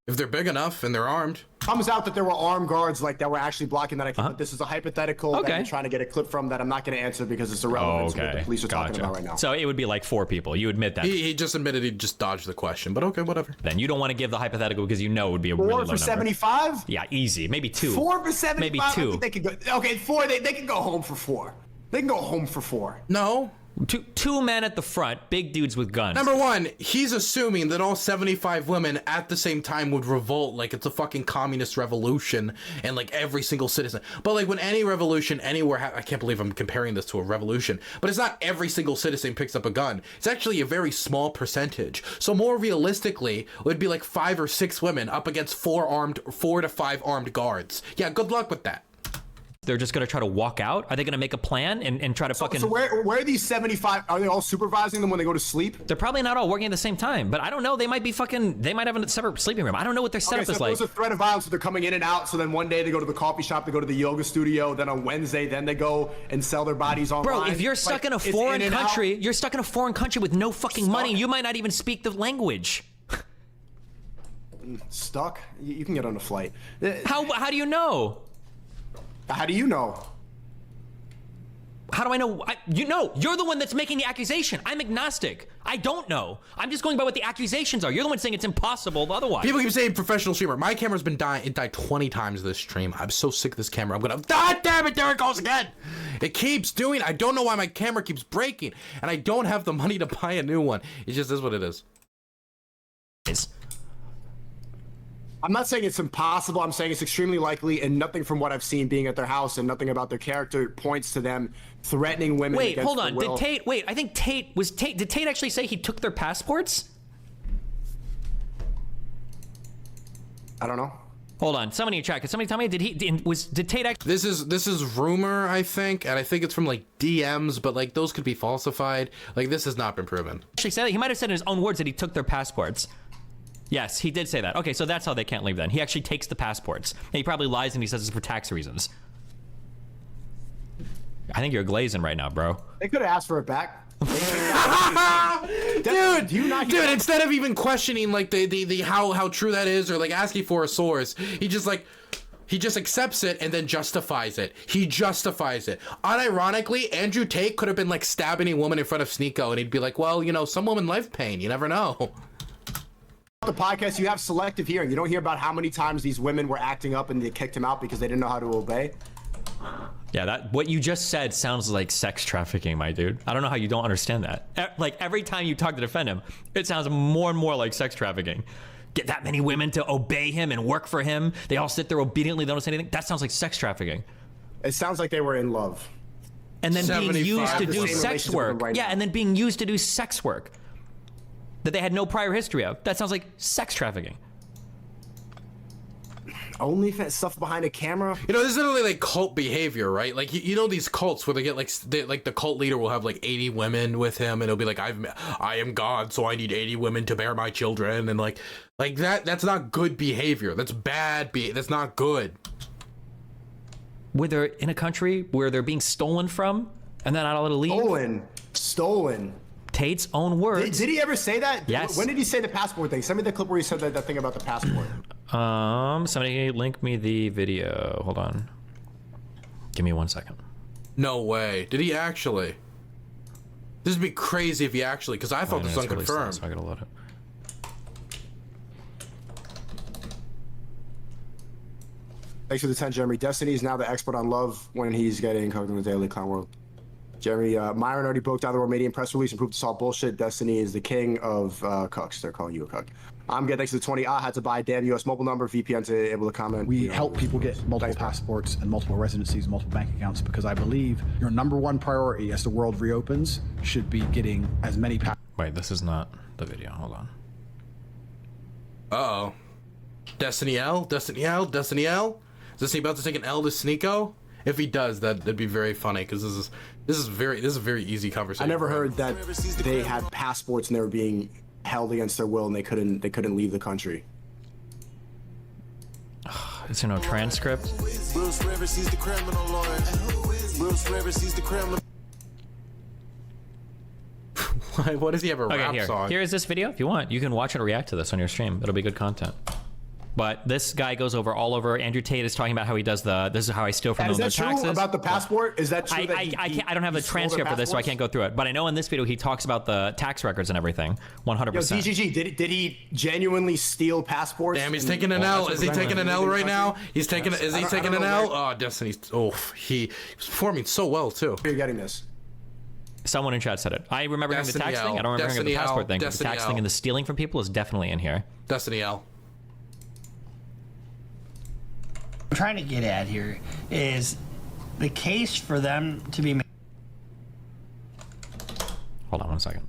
If they're big enough and they're armed. Comes out that there were armed guards that were actually blocking that. This is a hypothetical that I'm trying to get a clip from that I'm not going to answer because it's irrelevant to what the police are talking about right now. So it would be like 4 people. You admit that. He just admitted he just dodged the question, but okay, whatever. Then you don't want to give the hypothetical because you know it would be a really low number. 4 for 75? Yeah, easy. Maybe 2. 4 for 75? Maybe 2. I think they could go. Okay, 4. They can go home for 4. They can go home for 4. No. Two men at the front, big dudes with guns. Number one, he's assuming that all 75 women at the same time would revolt like it's a fucking communist revolution and like every single citizen. But like when any revolution anywhere, I can't believe I'm comparing this to a revolution, but it's not every single citizen picks up a gun. It's actually a very small percentage. So more realistically, it would be like 5 or 6 women up against 4 to 5 armed guards. Yeah, good luck with that. they're just gonna try to walk out? Are they gonna make a plan and try to fucking? So where are these 75? Are they all supervising them when they go to sleep? They're probably not all working at the same time, but I don't know. They might be fucking. They might have a separate sleeping room. I don't know what their setup is like. There's a threat of violence, so they're coming in and out. So then one day they go to the coffee shop, they go to the yoga studio. Then on Wednesday, then they go and sell their bodies online. Bro, if you're stuck in a foreign country, you're stuck in a foreign country with no fucking money. You might not even speak the language. Stuck? You can get on a flight. How do you know? How do you know? How do I know? You're the one that's making the accusation. I'm agnostic. I don't know. I'm just going by what the accusations are. You're the one saying it's impossible otherwise. People keep saying professional streamer. My camera's been dying. It died 20 times this stream. I'm so sick of this camera. I'm gonna. God damn it! There it goes again. It keeps doing. I don't know why my camera keeps breaking, and I don't have the money to buy a new one. It just is what it is. I'm not saying it's impossible. I'm saying it's extremely likely, and nothing from what I've seen being at their house and nothing about their character points to them threatening women. Wait, hold on. Did Tate? Wait, I think Tate was Tate. Did Tate actually say he took their passports? I don't know. Hold on. Somebody in chat. Can somebody tell me? Did Tate actually? This is rumor, I think, and I think it's from like DMs, but like those could be falsified. Like this has not been proven. Actually said that. He might have said in his own words that he took their passports. Yes, he did say that. Okay, so that's how they can't leave then. He actually takes the passports. And he probably lies and he says it's for tax reasons. I think you're glazing right now, bro. They could have asked for it back. Dude, dude, instead of even questioning like the how true that is or like asking for a source, he just accepts it and then justifies it. He justifies it. Unironically, Andrew Tate could have been like stabbing a woman in front of Sneako and he'd be like, well, you know, some women life pain. You never know. The podcast, you have selective hearing. You don't hear about how many times these women were acting up and they kicked him out because they didn't know how to obey. Yeah, what you just said sounds like sex trafficking, my dude. I don't know how you don't understand that. Like every time you talk to defend him, it sounds more and more like sex trafficking. Get that many women to obey him and work for him. They all sit there obediently, they don't say anything. That sounds like sex trafficking. It sounds like they were in love. And then being used to do sex work. Right and then being used to do sex work that they had no prior history of. That sounds like sex trafficking. Only stuff behind a camera. You know, this is literally like cult behavior, right? Like you know these cults where they get like the cult leader will have like 80 women with him, and it'll be like I am God, so I need 80 women to bear my children, and like that. That's not good behavior. That's bad. That's not good. Where they're in a country where they're being stolen from, and they're not allowed to leave. Stolen. Tate's own words. Did he ever say that? Yes. When did he say the passport thing? Send me the clip where he said that thing about the passport. Somebody link me the video. Hold on. Give me 1 second. No way. Did he actually? This would be crazy if he actually, because I thought this was unconfirmed. So I gotta load it. Thanks for the 10, Jeremy. Destiny is now the expert on love when he's getting cooked in the Daily Clown World. Jeremy, Myron already broke down the Romanian press release and proved it's all bullshit. Destiny is the king of cooks. They're calling you a cook. I'm good. Thanks to the 20. I had to buy a damn US mobile number, VPN to able to comment. We help people get multiple passports and multiple residencies and multiple bank accounts because I believe your #1 priority as the world reopens should be getting as many Wait, this is not the video. Hold on. Uh-oh. Destiny L? Destiny L? Destiny L? Is Destiny about to take an L to Sneako? If he does, that'd be very funny because this is a very easy conversation. I never heard that they had passports and they were being held against their will and they couldn't leave the country. Is there no transcript? Bruce Rivers, he's the criminal lawyer. Bruce Rivers, he's the criminal. What does he have a rap here. song? Here is this video. If you want, you can watch and react to this on your stream. It'll be good content. But this guy goes all over. Andrew Tate is talking about how he does this is how I steal from them their taxes. Is that true about the passport? Is that true? I don't have the transcript for this, so I can't go through it. But I know in this video he talks about the tax records and everything. 100%. Yo, DGG, did he genuinely steal passports? Damn, he's taking an L. Is he taking an L right now? He's taking. Is he taking an L? Oh, Destiny's. Oh, he's performing so well too. You're getting this. Someone in chat said it. I remember hearing the tax thing. I don't remember hearing the passport thing. But the tax thing and the stealing from people is definitely in here. Destiny L. I'm trying to get at here is the case for them to be made. Hold on 1 second.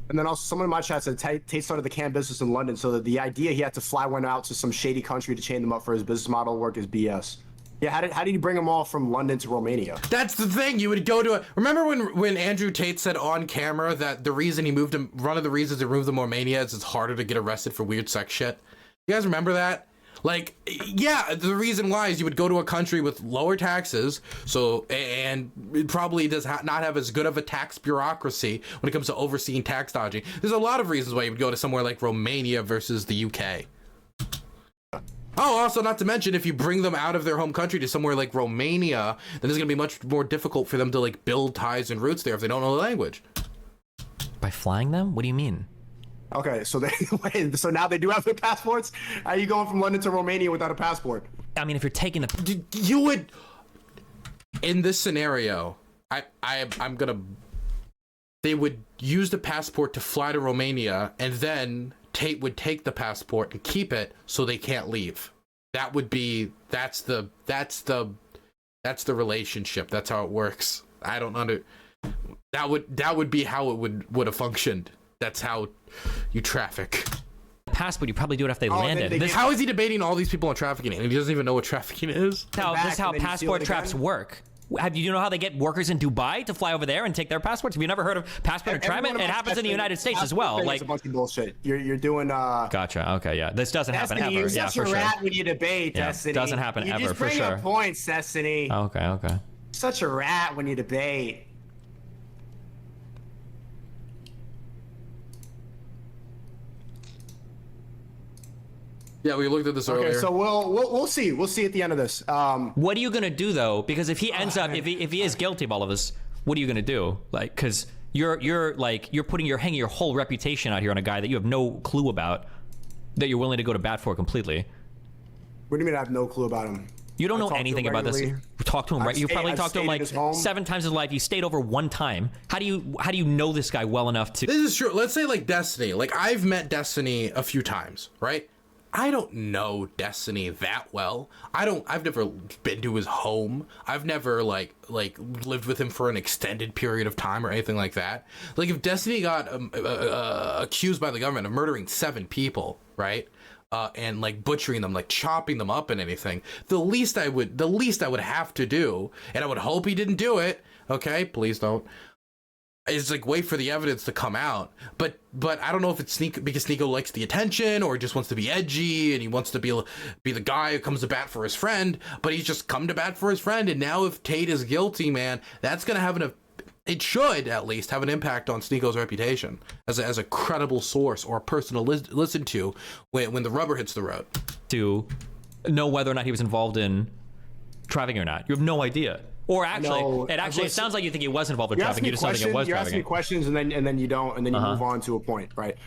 And then also someone in my chat said Tate started the cam business in London, so that the idea he had to fly one out to some shady country to chain them up for his business model work is BS. Yeah, how did you bring them all from London to Romania? That's the thing. You would go to remember when Andrew Tate said on camera that the reason he moved him, one of the reasons he moved to Romania is it's harder to get arrested for weird sex shit. You guys remember that? Like, yeah, the reason why is you would go to a country with lower taxes, so and it probably does not have as good of a tax bureaucracy when it comes to overseeing tax dodging. There's a lot of reasons why you would go to somewhere like Romania versus the UK. Oh, also, not to mention, if you bring them out of their home country to somewhere like Romania, then it's going to be much more difficult for them to, like, build ties and roots there if they don't know the language. By flying them? What do you mean? Okay, so so now they do have their passports? How are you going from London to Romania without a passport? I mean, if you're taking the... You would... In this scenario, I'm going to... They would use the passport to fly to Romania, and then... Tate would take the passport and keep it so they can't leave. That would be that's the relationship. That's how it works. I don't that would be how it would have functioned. That's how you traffic. Passport, you probably do it if they landed. How is he debating all these people on trafficking and he doesn't even know what trafficking is? This is how passport traps work. You know how they get workers in Dubai to fly over there and take their passports? Have you never heard of passport entrapment? It happens in the United States as well. Like, it's a bunch of bullshit. You're doing Gotcha. Okay, yeah. This doesn't happen ever. You're yeah, such a rat when you debate, yeah, Destiny. Doesn't happen ever, for sure. You just bring up points, Destiny. Okay. Such a rat when you debate. Yeah, we looked at this earlier. Okay, so we'll see. We'll see at the end of this. What are you gonna do though? Because if he ends up, if he is guilty of all of this, what are you gonna do? Like, because you're hanging your whole reputation out here on a guy that you have no clue about, that you're willing to go to bat for completely. What do you mean I have no clue about him? You don't know anything about this. Talk to him, right? You probably talked to him like 7 times in his life. You stayed over 1 time. How do you know this guy well enough to? This is true. Let's say like Destiny. Like I've met Destiny a few times, right? I don't know Destiny that well. I've never been to his home. I've never like lived with him for an extended period of time or anything like that. Like if Destiny got accused by the government of murdering 7 people, right? And like butchering them, like chopping them up and anything, the least I would have to do, and I would hope he didn't do it. Okay, please don't. Is like wait for the evidence to come out, but I don't know if it's because Sneako likes the attention or just wants to be edgy and he wants to be the guy who comes to bat for his friend, but he's just come to bat for his friend. And now if Tate is guilty, man, that's gonna have it should at least have an impact on Sneako's reputation as a credible source or a person to listen to when the rubber hits the road. To know whether or not he was involved in trafficking or not, you have no idea. Or actually, it sounds like you think he was involved with trafficking. You just don't think it was trafficking. You're asking me questions and then you don't, and then you move on to a point, right?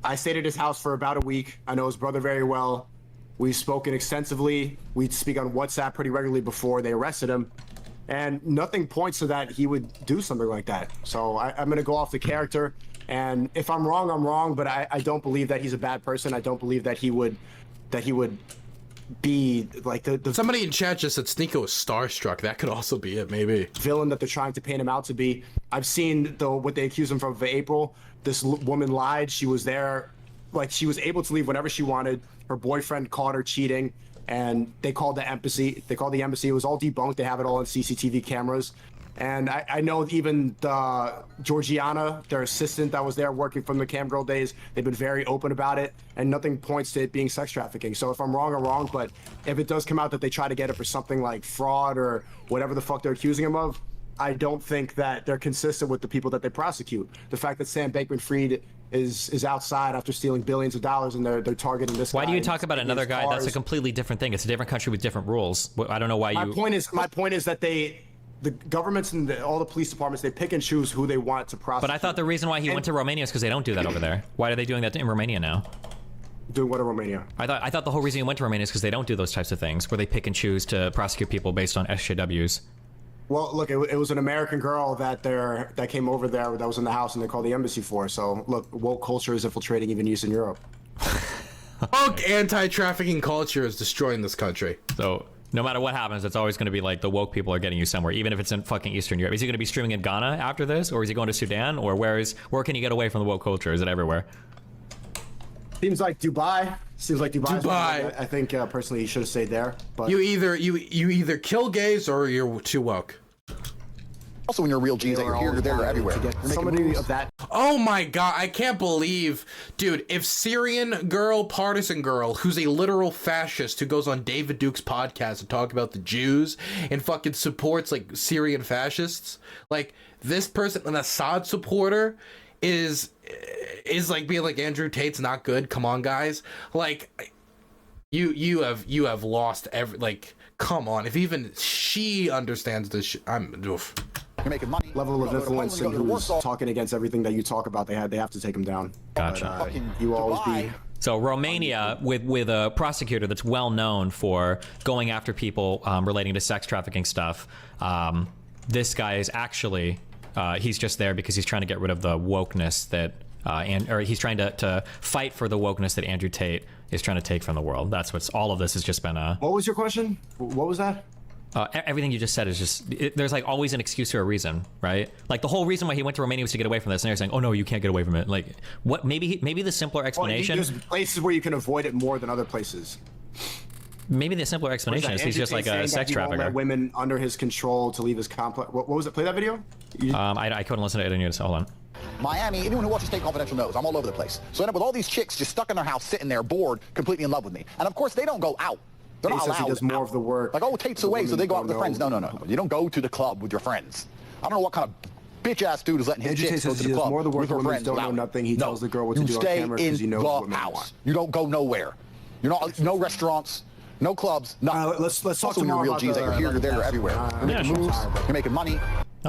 I stayed at his house for about a week. I know his brother very well. We've spoken extensively. We speak on WhatsApp pretty regularly before they arrested him, and nothing points to that he would do something like that. So I'm going to go off the character, and if I'm wrong, I'm wrong. But I don't believe that he's a bad person. I don't believe that he would be like the somebody in chat just said Sneako is starstruck. That could also be it, maybe. Villain that they're trying to paint him out to be. I've seen what they accuse him of April. This woman lied. She was there, like she was able to leave whenever she wanted. Her boyfriend caught her cheating, and they called the embassy. It was all debunked. They have it all on CCTV cameras. And I know even Georgiana, their assistant that was there working from the cam girl days, they've been very open about it, and nothing points to it being sex trafficking. So if I'm wrong, I'm wrong, but if it does come out that they try to get it for something like fraud or whatever the fuck they're accusing him of, I don't think that they're consistent with the people that they prosecute. The fact that Sam Bankman-Fried is outside after stealing billions of dollars and they're targeting this guy. Why do you talk about another guy? That's a completely different thing. It's a different country with different rules. I don't know why you... My point is that the governments and all the police departments, they pick and choose who they want to prosecute. But I thought the reason why he went to Romania is because they don't do that over there. Why are they doing that in Romania now? Doing what in Romania? I thought the whole reason he went to Romania is because they don't do those types of things, where they pick and choose to prosecute people based on SJWs. Well, look, it was an American girl that came over there that was in the house and they called the embassy for. So, look, woke culture is infiltrating even Eastern Europe. Woke anti-trafficking culture is destroying this country. So... no matter what happens, it's always going to be like the woke people are getting you somewhere, even if it's in fucking Eastern Europe. Is he going to be streaming in Ghana after this, or is he going to Sudan, or where can you get away from the woke culture? Is it everywhere? Seems like Dubai. Dubai. I think personally he should have stayed there. But you either kill gays or you're too woke. Also, when you're real G's, you're here, you're there, you're everywhere. Somebody of that. Oh my god, I can't believe, dude, if Syrian girl, partisan girl, who's a literal fascist who goes on David Duke's podcast to talk about the Jews and fucking supports like Syrian fascists, like this person, an Assad supporter, is like being like Andrew Tate's not good. Come on, guys. Like you have lost every, like, come on. If even she understands this oof. You're making money. Level of influence and who's talking against everything that you talk about, they have to take him down. Gotcha. But, you will always be. So Romania, with a prosecutor that's well known for going after people relating to sex trafficking stuff. This guy is actually he's just there because he's trying to get rid of the wokeness that or he's trying to fight for the wokeness that Andrew Tate is trying to take from the world. That's what's all of this has just been. What was your question? What was that? Everything you just said is just, there's like always an excuse or a reason, right? Like the whole reason why he went to Romania was to get away from this, and they're saying, oh no, you can't get away from it. Like, what? Maybe the simpler explanation. Well, there's places where you can avoid it more than other places. Maybe the simpler explanation is he's just like a sex trafficker. Let women under his control to leave his complex. What was it? Play that video. I couldn't listen to it. I didn't hear it. So hold on. Miami, anyone who watches State Confidential knows I'm all over the place. So I end up with all these chicks just stuck in their house, sitting there, bored, completely in love with me. And of course, they don't go out. They're not allowed. He does more out. of the work. Like, oh, Tate's away, so they go out with their friends. No. You don't go to the club with your friends. I don't know what kind of bitch-ass dude is letting his chicks go to the club more the work with her friends. Don't know nothing. He tells the girl what to do on camera because he knows what women want. You don't go nowhere. You're not, no restaurants, no clubs, nothing. Let's talk to more real about G's. You're here, you're there, you're everywhere. You're making moves. You're making money.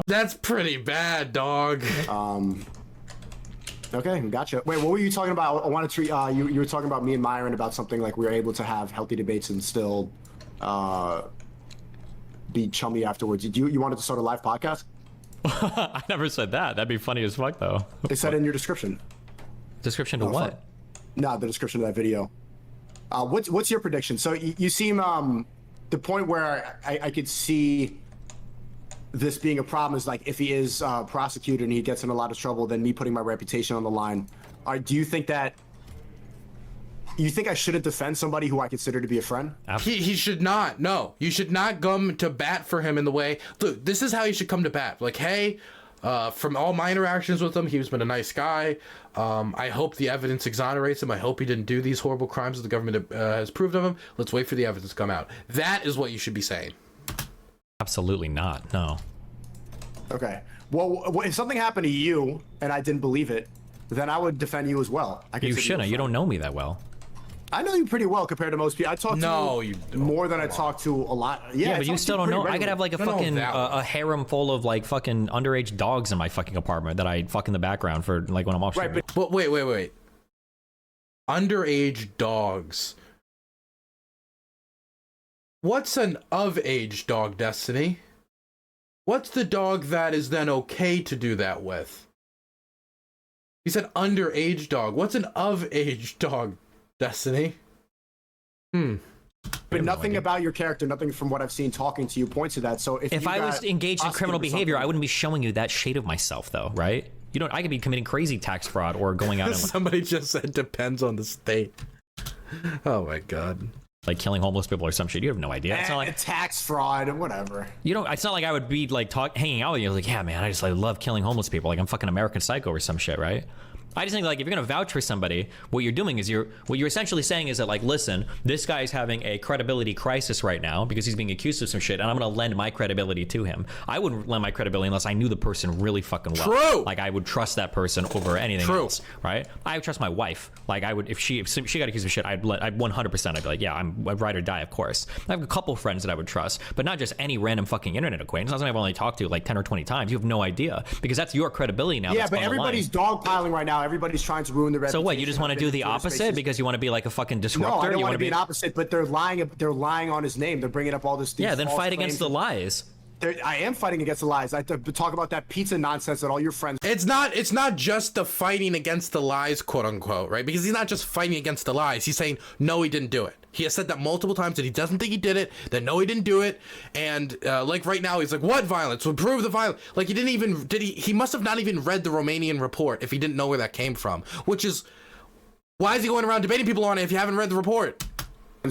That's pretty bad, dog. Okay, gotcha. Wait, what were you talking about? I wanted to. You were talking about me and Myron about something like we were able to have healthy debates and still be chummy afterwards. You wanted to start a live podcast? I never said that. That'd be funny as fuck, though. They said it in your description. Description to what? No, the description of that video. What's your prediction? So you seem the point where I could see this being a problem is like if he is prosecuted and he gets in a lot of trouble, then me putting my reputation on the line. Do you think that? You think I shouldn't defend somebody who I consider to be a friend? He should not. No, you should not come to bat for him in the way. Look, this is how you should come to bat. Like, hey, from all my interactions with him, he's been a nice guy. I hope the evidence exonerates him. I hope he didn't do these horrible crimes that the government has proved of him. Let's wait for the evidence to come out. That is what you should be saying. Absolutely not. No. Okay. Well, if something happened to you and I didn't believe it, then I would defend you as well. You shouldn't. You don't know me that well. I know you pretty well compared to most people. I talk to you more than I talk to a lot. Yeah, but you still don't know. Regularly. I could have like a fucking a harem full of like fucking underage dogs in my fucking apartment that I fuck in the background for like when I'm off. Right, but wait. Underage dogs. What's an of-age dog, Destiny? What's the dog that is then okay to do that with? You said underage dog. What's an of-age dog, Destiny? But nothing about your character, nothing from what I've seen talking to you points to that. So if I was engaged in criminal behavior, I wouldn't be showing you that shade of myself, though, right? You don't. I could be committing crazy tax fraud or going out and somebody just said depends on the state. Oh my god. Like killing homeless people or some shit. You have no idea. It's not like tax fraud and whatever. You know, it's not like I would be like hanging out with you. Like, yeah, man, I just like love killing homeless people. Like I'm fucking American Psycho or some shit, right? I just think like if you're gonna vouch for somebody, what you're doing is what you're essentially saying is that like, listen, this guy's having a credibility crisis right now because he's being accused of some shit, and I'm gonna lend my credibility to him. I wouldn't lend my credibility unless I knew the person really fucking well. True. Like I would trust that person over anything else, right? I would trust my wife. Like I would if she got accused of shit, I'd 100%. I'd be like, yeah, I'd ride or die, of course. I have a couple friends that I would trust, but not just any random fucking internet acquaintance. Not something I've only talked to like 10 or 20 times. You have no idea because that's your credibility now. Yeah, but everybody's dogpiling right now. Everybody's trying to ruin the reputation. So what? You just want to do the opposite because you want to be like a fucking disruptor? No, I don't want to be an opposite, but they're lying. They're lying on his name. They're bringing up all this. Yeah, then fight against the lies. I am fighting against the lies. I talk about that pizza nonsense that all your friends. It's not just the fighting against the lies, quote unquote, right? Because he's not just fighting against the lies. He's saying no, he didn't do it. He has said that multiple times that he doesn't think he did it. That no, he didn't do it. And like right now, he's like, what violence? Would prove the violence. Like he didn't even He must have not even read the Romanian report if he didn't know where that came from, which is Why is he going around debating people on it if you haven't read the report?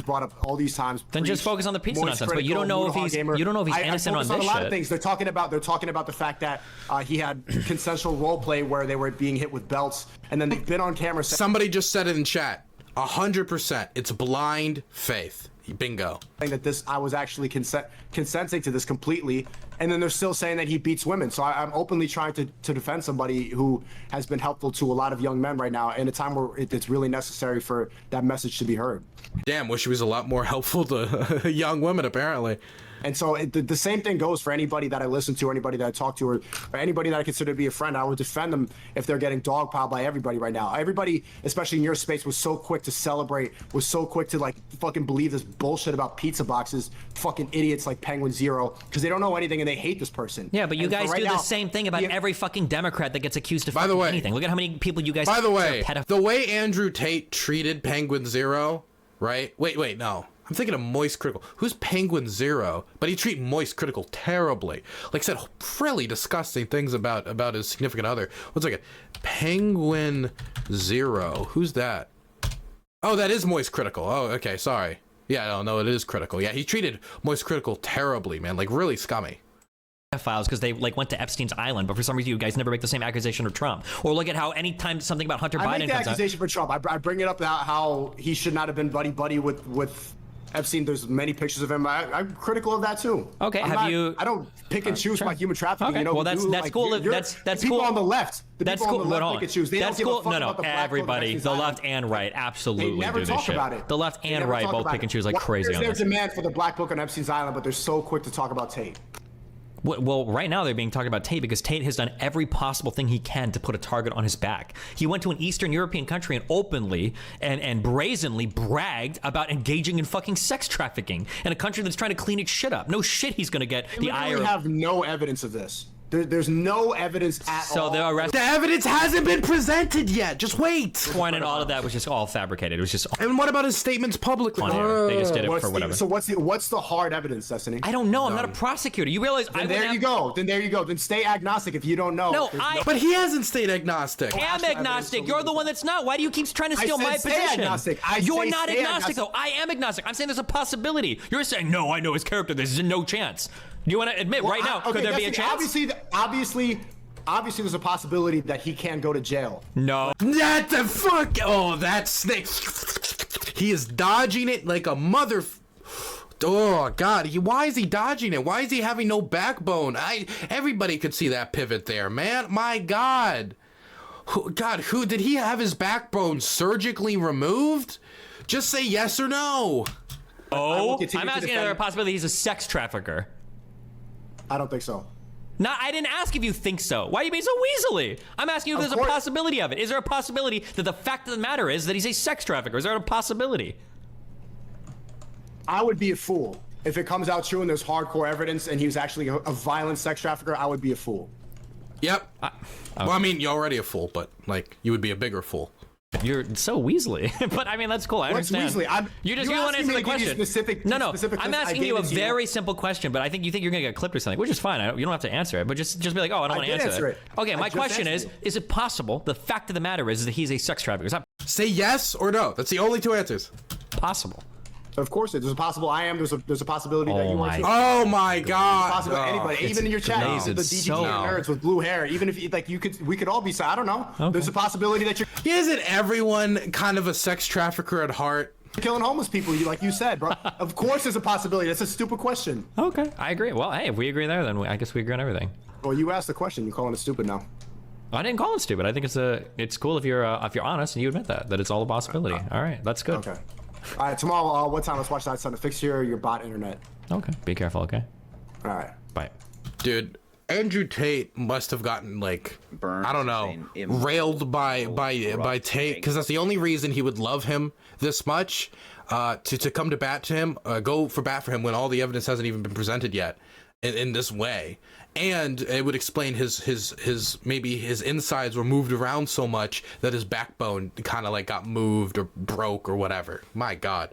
Brought up all these times. Then just focus on the pizza nonsense. But you don't know if he's innocent on this a lot shit. of things. They're talking about the fact that he had consensual role play where they were being hit with belts, and then they've been on camera. Somebody just said it in chat. 100%. It's blind faith. Bingo. Saying that I was actually consenting to this completely, and then they're still saying that he beats women. So I'm openly trying to defend somebody who has been helpful to a lot of young men right now in a time where it's really necessary for that message to be heard. Damn, wish he was a lot more helpful to young women, apparently. And so the same thing goes for anybody that I listen to, or anybody that I talk to, or anybody that I consider to be a friend. I would defend them if they're getting dogpiled by everybody right now. Everybody, especially in your space, was so quick to celebrate, was so quick to like fucking believe this bullshit about pizza boxes. Fucking idiots like Penguin Zero, because they don't know anything and they hate this person. Yeah, but you guys do the same thing about every fucking Democrat that gets accused of fucking anything. Look at how many people you guys. By the way, the way Andrew Tate treated Penguin Zero, right? Wait, no. I'm thinking of Moist Critical. Who's Penguin Zero? But he treated Moist Critical terribly. Like, said really disgusting things about his significant other. One second. Penguin Zero. Who's that? Oh, that is Moist Critical. Oh, okay, sorry. Yeah, no, it is Critical. Yeah, he treated Moist Critical terribly, man. Like, really scummy. Files because they like went to Epstein's island, but for some reason you guys never make the same accusation of Trump. Or look at how anytime something about Hunter Biden I make the comes accusation up, for Trump. I bring it up how he should not have been buddy with Epstein. There's many pictures of him. I'm critical of that too. Okay, I don't pick and choose my human trafficking. Okay. You know, well, that's cool. That's people cool. on the left. The that's people cool. on the left pick and choose. They that's don't give cool. a fuck about the black everybody, the left and right, absolutely they never do talk this shit. About it. The left and right both pick and choose like crazy on this. this. There's demand for the black book on Epstein's island, but they're so quick to talk about Tate. Well, right now they're being talked about Tate because Tate has done every possible thing he can to put a target on his back. He went to an Eastern European country and openly and brazenly bragged about engaging in fucking sex trafficking in a country that's trying to clean its shit up. No shit he's going to get the ire. We have no evidence of this. There's no evidence at all. The evidence hasn't been presented yet. Just wait. Point and all of that was just all fabricated. It was just. And what about his statements publicly? They just did it for whatever. So what's the hard evidence, Destiny? I don't know. I'm not a prosecutor. You realize? Then there you go. Then stay agnostic if you don't know. No, but he hasn't stayed agnostic. I am agnostic. You're the one that's not. Why do you keep trying to steal my position? Agnostic. You're not agnostic though. I am agnostic. I'm saying there's a possibility. You're saying no. I know his character. There's no chance. Do you want to admit right now? Could there be a chance? Obviously, there's a possibility that he can go to jail. No. That the fuck? Oh, that snake. He is dodging it like a mother. Oh God! Why is he dodging it? Why is he having no backbone? Everybody could see that pivot there, man. My God. Who did he have his backbone surgically removed? Just say yes or no. Oh, I'm asking if there's a possibility he's a sex trafficker. I don't think so. No, I didn't ask if you think so. Why are you being so weaselly? I'm asking you if there's a possibility of it. Is there a possibility that the fact of the matter is that he's a sex trafficker? Is there a possibility? I would be a fool. If it comes out true and there's hardcore evidence and he was actually a violent sex trafficker, I would be a fool. Yep. Well, I mean, you're already a fool, but like you would be a bigger fool. You're so weaselly, but I mean that's cool. I understand. Weaselly? You want to answer the question. No. I'm asking you a very simple question, but I think you're gonna get clipped or something, which is fine. You don't have to answer it, but just be like, oh, I don't want to answer it. Okay, my question is it possible? The fact of the matter is that he's a sex trafficker. Say yes or no. That's the only two answers. Possible. Of course, there's a possible. There's a possibility that you want to. Oh my God! Possible anybody, even in your chat, the DGG nerds with blue hair. Even if we could all be. I don't know. Okay. There's a possibility that you're. Isn't everyone kind of a sex trafficker at heart? Killing homeless people, like you said, bro. Of course, there's a possibility. That's a stupid question. Okay, I agree. Well, hey, if we agree there, then I guess we agree on everything. Well, you asked the question. You're calling it stupid now. I didn't call it stupid. I think it's cool if you're honest and you admit that it's all a possibility. All right, that's good. Okay. All right, tomorrow, what time? Let's watch that Sunday. Fix your bot internet. Okay, be careful, okay? All right. Bye. Dude, Andrew Tate must have gotten, like, I don't know, railed by Tate, because that's the only reason he would love him this much, to come to bat to him, go for bat for him when all the evidence hasn't even been presented yet in this way. And it would explain his maybe his insides were moved around so much that his backbone kind of like got moved or broke or whatever. My God.